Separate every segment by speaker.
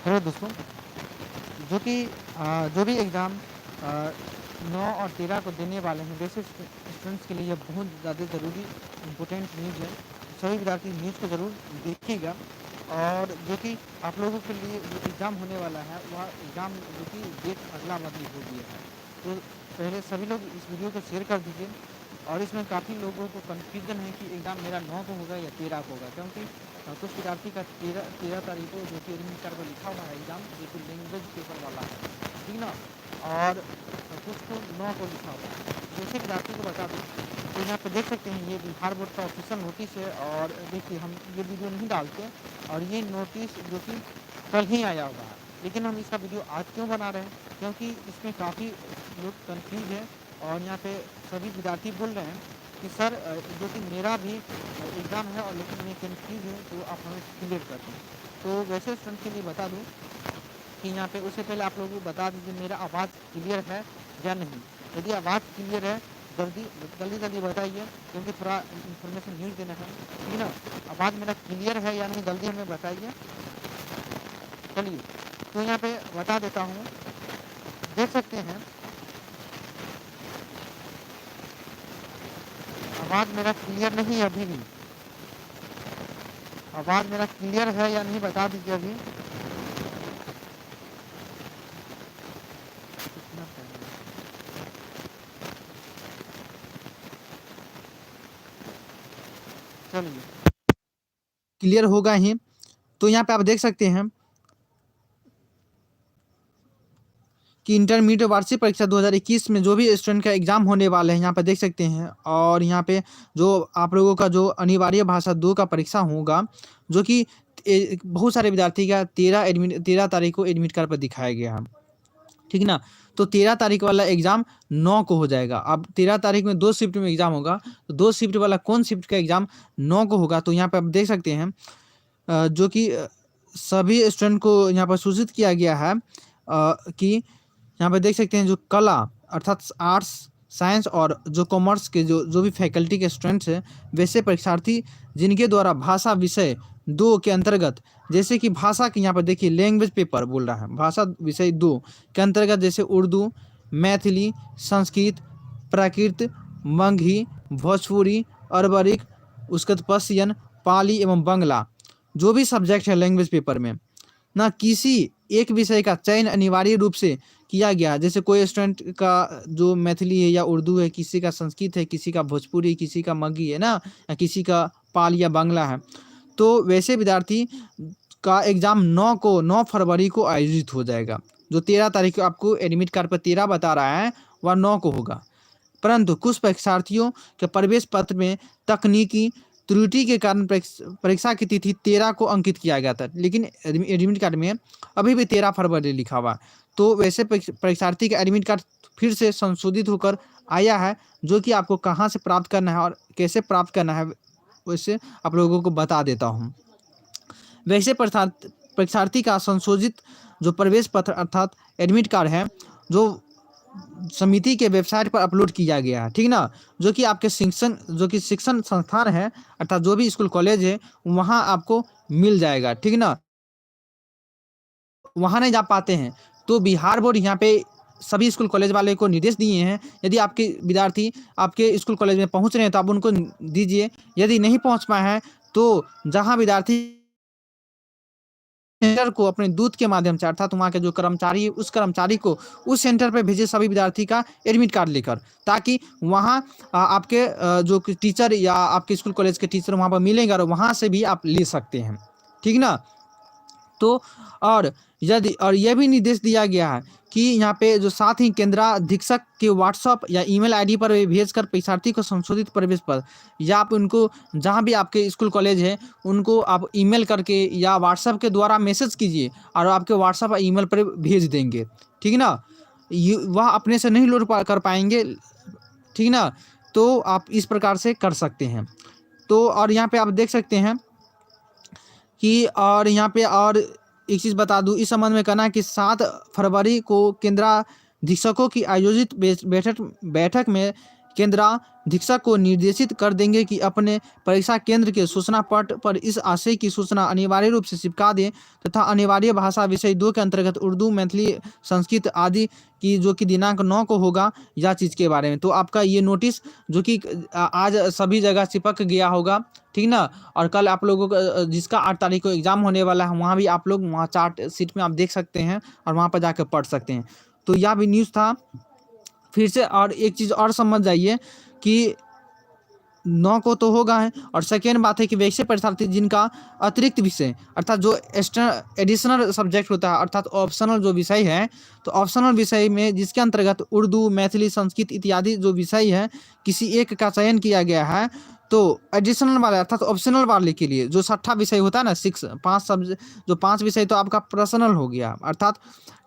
Speaker 1: Hello दोस्तों, जो कि जो भी एग्ज़ाम 9 और 13 को देने वाले हैं, वैसे स्टूडेंट्स के लिए ये बहुत ज़्यादा ज़रूरी इम्पोर्टेंट न्यूज़ है। सभी विद्यार्थी न्यूज़ को ज़रूर देखिएगा। और जो कि आप लोगों के लिए जो एग्ज़ाम होने वाला है, वह एग्ज़ाम जो कि डेट अगला बदली हो गया है। तो पहले सभी लोग इस वीडियो को शेयर कर दीजिए। और इसमें काफ़ी लोगों को कन्फ्यूज़न है कि एग्ज़ाम मेरा 9 को होगा या 13 को होगा, क्योंकि कुछ विद्यार्थी का 13 तारीख को जो कि एडमिट कार्ड पर लिखा हुआ है एग्ज़ाम, जो कि लैंग्वेज पेपर वाला है, ठीक ना? और कुछ को 9 को लिखा हुआ है। जैसे विद्यार्थी को बता दूँ, तो यहाँ पे देख सकते हैं ये बिहार बोर्ड का ऑफिशियल नोटिस है। और देखिए, हम ये वीडियो नहीं डालते, और ये नोटिस जो कि कल ही आया हुआ है, लेकिन हम इसका वीडियो आज क्यों बना रहे हैं, क्योंकि इसमें काफ़ी लोग कन्फ्यूज़ है। और यहाँ पे सभी विद्यार्थी बोल रहे हैं कि सर, जो कि मेरा भी एग्ज़ाम है, और लेकिन मैं कन्फ्यूज़ हूँ, तो आप हमें क्लियर कर दें। तो वैसे स्टूडेंट के लिए बता दूँ कि यहाँ पे उससे पहले आप लोगों को बता दीजिए मेरा आवाज़ क्लियर है या नहीं। यदि आवाज़ क्लियर है, जल्दी बताइए, क्योंकि थोड़ा इन्फॉर्मेशन न्यूज़ देना है, ठीक ना? आवाज़ मेरा क्लियर है या नहीं, जल्दी हमें बताइए। चलिए, तो यहाँ पे बता देता हूँ। देख सकते हैं, आवाज़ मेरा क्लियर नहीं है अभी भी। आवाज़ मेरा क्लियर है या नहीं, बता दीजिए अभी। कितना टाइम है? चलिए, क्लियर होगा ही। तो यहाँ पे आप देख सकते हैं कि इंटरमीडिएट वार्षिक परीक्षा 2021 में जो भी स्टूडेंट का एग्जाम होने वाले हैं, यहाँ पे देख सकते हैं। और यहाँ पे जो आप लोगों का जो अनिवार्य भाषा 2 का परीक्षा होगा, जो कि बहुत सारे विद्यार्थी का 13 तारीख को एडमिट कार्ड पर दिखाया गया है, ठीक ना? तो 13 तारीख वाला एग्ज़ाम 9 को हो जाएगा। अब 13 तारीख में 2 शिफ्ट में एग्ज़ाम होगा, तो 2 शिफ्ट वाला कौन शिफ्ट का एग्ज़ाम 9 को होगा? तो यहाँ पे आप देख सकते हैं जो कि सभी स्टूडेंट को यहाँ पर सूचित किया गया है कि यहाँ पे देख सकते हैं जो कला अर्थात आर्ट्स, साइंस और जो कॉमर्स के जो जो भी फैकल्टी के स्टूडेंट्स हैं, वैसे परीक्षार्थी जिनके द्वारा भाषा विषय 2 के अंतर्गत, जैसे कि भाषा के यहाँ पर देखिए लैंग्वेज पेपर बोल रहा है, भाषा विषय 2 के अंतर्गत जैसे उर्दू, मैथिली, संस्कृत, प्राकृत, मगही, भोजपुरी, अरबरिक, उसके बाद पर्शियन, पाली एवं बंगला, जो भी सब्जेक्ट है लैंग्वेज पेपर में, ना किसी एक विषय का चयन अनिवार्य रूप से किया गया। जैसे कोई स्टूडेंट का जो मैथिली है या उर्दू है, किसी का संस्कृत है, किसी का भोजपुरी, किसी का मगही है ना, या किसी का पाल या बांग्ला है, तो वैसे विद्यार्थी का एग्ज़ाम 9 फरवरी को आयोजित हो जाएगा। जो 13 तारीख को आपको एडमिट कार्ड पर 13 बता रहा है, वह 9 को होगा। परंतु कुछ परीक्षार्थियों के प्रवेश पत्र में तकनीकी त्रुटि के कारण परीक्षा की तिथि 13 को अंकित किया गया था, लेकिन एडमिट कार्ड में अभी भी 13 फरवरी लिखा हुआ है। तो वैसे परीक्षार्थी का एडमिट कार्ड फिर से संशोधित होकर आया है, जो कि आपको कहाँ से प्राप्त करना है और कैसे प्राप्त करना है, वैसे आप लोगों को बता देता हूँ। वैसे परीक्षार्थी का संशोधित जो प्रवेश पत्र अर्थात एडमिट कार्ड है, जो समिति के वेबसाइट पर अपलोड किया गया है, ठीक ना? जो कि आपके शिक्षण संस्थान है, अर्थात जो भी स्कूल कॉलेज है, वहाँ आपको मिल जाएगा, ठीक ना? वहाँ नहीं जा पाते हैं, तो बिहार बोर्ड यहाँ पे सभी स्कूल कॉलेज वाले को निर्देश दिए हैं, यदि आपके विद्यार्थी आपके स्कूल कॉलेज में पहुँच रहे हैं, तो आप उनको दीजिए। यदि नहीं पहुँच पाए हैं, तो जहाँ विद्यार्थी सेंटर को अपने दूत के माध्यम से, अर्थात वहाँ के जो कर्मचारी है, उस कर्मचारी को उस सेंटर पे भेजे सभी विद्यार्थी का एडमिट कार्ड लेकर, ताकि वहाँ आपके जो टीचर या आपके स्कूल कॉलेज के टीचर वहाँ पर मिलेंगे, और वहाँ से भी आप ले सकते हैं, ठीक ना? तो और यह भी निर्देश दिया गया है कि यहाँ पे जो साथ ही केंद्राधीक्षक के व्हाट्सएप या ईमेल आईडी पर भेजकर परीक्षार्थी को संशोधित प्रवेश पत्र, या आप उनको जहाँ भी आपके स्कूल कॉलेज है, उनको आप ईमेल करके या व्हाट्सएप के द्वारा मैसेज कीजिए, और आपके व्हाट्सएप या ईमेल पर भेज देंगे, ठीक ना? वह अपने से नहीं लोड कर पाएंगे, ठीक ना? तो आप इस प्रकार से कर सकते हैं। तो और यहाँ पे आप देख सकते हैं कि और यहाँ पे और एक चीज़ बता दूँ इस संबंध में कहना कि 7 फरवरी को केंद्राधीक्षकों की आयोजित बैठक में केंद्राधीक्षक को निर्देशित कर देंगे कि अपने परीक्षा केंद्र के सूचना पट पर इस आशय की सूचना अनिवार्य रूप से चिपका दें तथा अनिवार्य भाषा विषय 2 के अंतर्गत उर्दू, मैथिली, संस्कृत आदि की जो कि दिनांक 9 को होगा, यह चीज़ के बारे में। तो आपका ये नोटिस जो कि आज सभी जगह चिपक गया होगा, ठीक ना। और कल आप लोगों को जिसका 8 तारीख को एग्जाम होने वाला है, वहाँ भी आप लोग वहाँ चार्ट शीट में आप देख सकते हैं और वहाँ पर जाकर पढ़ सकते हैं। तो यह भी न्यूज़ था। फिर से और एक चीज़ और समझ जाइए कि 9 को तो होगा है, और सेकेंड बात है कि वैसे परीक्षार्थी जिनका अतिरिक्त विषय अर्थात जो एडिशनल सब्जेक्ट होता है अर्थात ऑप्शनल जो विषय है, तो ऑप्शनल विषय में जिसके अंतर्गत उर्दू, मैथिली, संस्कृत इत्यादि जो विषय है किसी एक का चयन किया गया है, तो एडिशनल वाले अर्थात ऑप्शनल वाले के लिए जो 6ठा विषय होता है ना, 6 5 सब्जेक्ट, जो 5 विषय तो आपका पर्सनल हो गया, अर्थात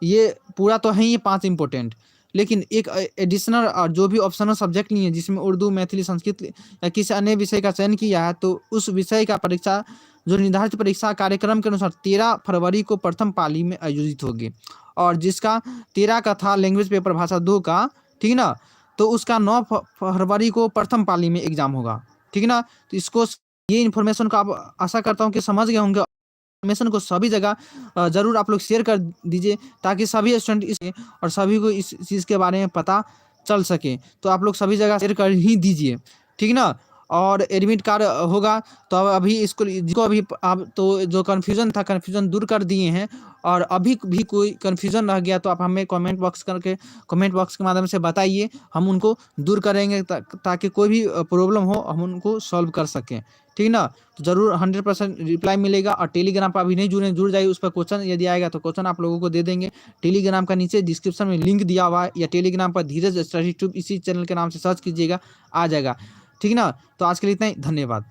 Speaker 1: ये पूरा तो है ही 5 इंपॉर्टेंट, लेकिन एक एडिशनल और जो भी ऑप्शनल सब्जेक्ट लिए जिसमें उर्दू, मैथिली, संस्कृत या किसी अन्य विषय का चयन किया है, तो उस विषय का परीक्षा जो निर्धारित परीक्षा कार्यक्रम के अनुसार 13 फरवरी को प्रथम पाली में आयोजित होगी, और जिसका 13 का था लैंग्वेज पेपर भाषा 2 का, ठीक ना, तो उसका 9 फरवरी को प्रथम पाली में एग्जाम होगा, ठीक ना। तो इसको ये इन्फॉर्मेशन को आप आशा करता हूँ कि समझ गए होंगे। इन्फॉर्मेशन को सभी जगह ज़रूर आप लोग शेयर कर दीजिए ताकि सभी स्टूडेंट इस और सभी को इस चीज़ के बारे में पता चल सके। तो आप लोग सभी जगह शेयर कर ही दीजिए, ठीक ना। और एडमिट कार्ड होगा तो अब अभी इसको जिसको अभी आप तो जो कन्फ्यूज़न था कन्फ्यूज़न दूर कर दिए हैं, और अभी भी कोई कन्फ्यूज़न रह गया तो आप हमें कमेंट बॉक्स के माध्यम से बताइए, हम उनको दूर करेंगे ताकि कोई भी प्रॉब्लम हो हम उनको सॉल्व कर सकें, ठीक ना। तो ज़रूर 100% रिप्लाई मिलेगा। और टेलीग्राम पर अभी नहीं जुड़ जाइए, उस पर क्वेश्चन यदि आएगा तो क्वेश्चन आप लोगों को दे देंगे। टेलीग्राम का नीचे डिस्क्रिप्शन में लिंक दिया हुआ है, या टेलीग्राम पर धीरज स्टडी ट्यूब इसी चैनल के नाम से सर्च कीजिएगा, आ जाएगा, ठीक ना। तो आज के लिए इतना ही, धन्यवाद।